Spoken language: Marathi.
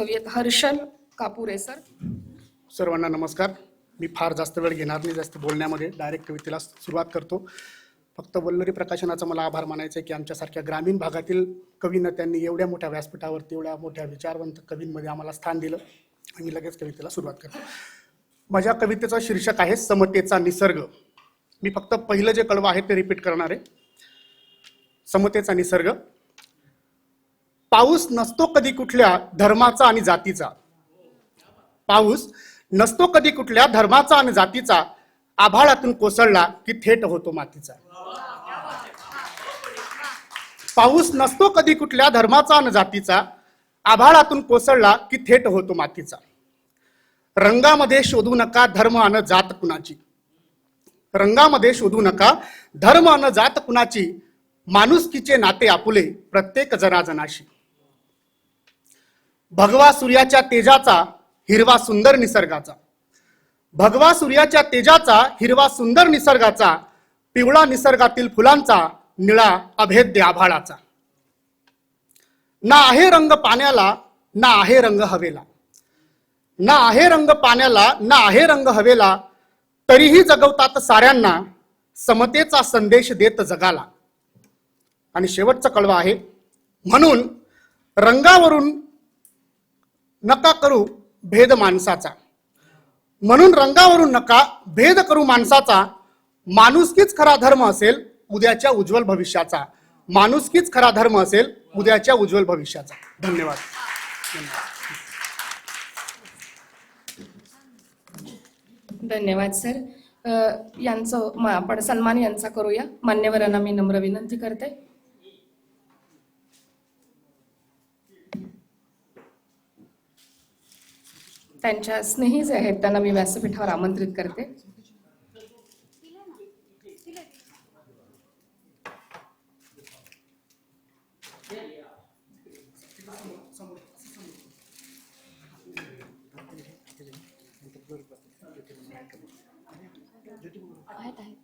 कवी आहेत हर्षल कापुरे सर. सर्वांना नमस्कार. मी फार जास्त वेळ घेणार नाही जास्त बोलण्यामध्ये, डायरेक्ट कवितेला सुरुवात करतो. फक्त वल्लरी प्रकाशनाचा मला आभार मानायचा आहे की आमच्यासारख्या ग्रामीण भागातील कवींना त्यांनी एवढ्या मोठ्या व्यासपीठावरती एवढ्या मोठ्या विचारवंत कवींमध्ये आम्हाला स्थान दिलं. आणि लगेच कवितेला सुरुवात करतो. माझ्या कवितेचं शीर्षक आहे समतेचा निसर्ग. मी फक्त पहिलं जे कडवं आहे ते रिपीट करणार आहे. समतेचा निसर्ग. पाऊस नसतो कधी कुठल्या धर्माचा आणि जातीचा. पाऊस नसतो कधी कुठल्या धर्माचा आणि जातीचा, आभाळातून कोसळला की थेट होतो मातीचा. पाऊस नसतो कधी कुठल्या धर्माचा आणि जातीचा, आभाळातून कोसळला की थेट होतो मातीचा. रंगामध्ये शोधू नका धर्म अन जात कुणाची. रंगामध्ये शोधू नका धर्म अन जात कुणाची, माणुसकीचे नाते आपुले प्रत्येक जनाजनाशी. भगवा सूर्याच्या तेजाचा हिरवा सुंदर निसर्गाचा. भगवा सूर्याच्या तेजाचा हिरवा सुंदर निसर्गाचा, पिवळा निसर्गातील फुलांचा, निळा अभेद्य आभाळाचा. ना आहे रंग पाण्याला ना आहे रंग हवेला. ना आहे रंग पाण्याला ना आहे रंग हवेला, तरीही जगवतात साऱ्यांना समतेचा संदेश देत जगाला. आणि शेवटचा कडवा आहे, म्हणून रंगावरून नका करू भेद माणसाचा. म्हणून रंगावरून नका भेद करू माणसाचा, माणुसकीच खरा धर्म असेल उद्याच्या उज्ज्वल भविष्याचा. माणुसकीच खरा धर्म असेल उद्याच्या उज्ज्वल भविष्याचा. धन्यवाद. धन्यवाद सर. यांचं आपण सन्मान यांचा करूया. मान्यवरांना मी नम्र विनंती करते. त्यांच्या स्नेही जे आहेत त्यांना मी व्यासपीठावर आमंत्रित करते. आहेत.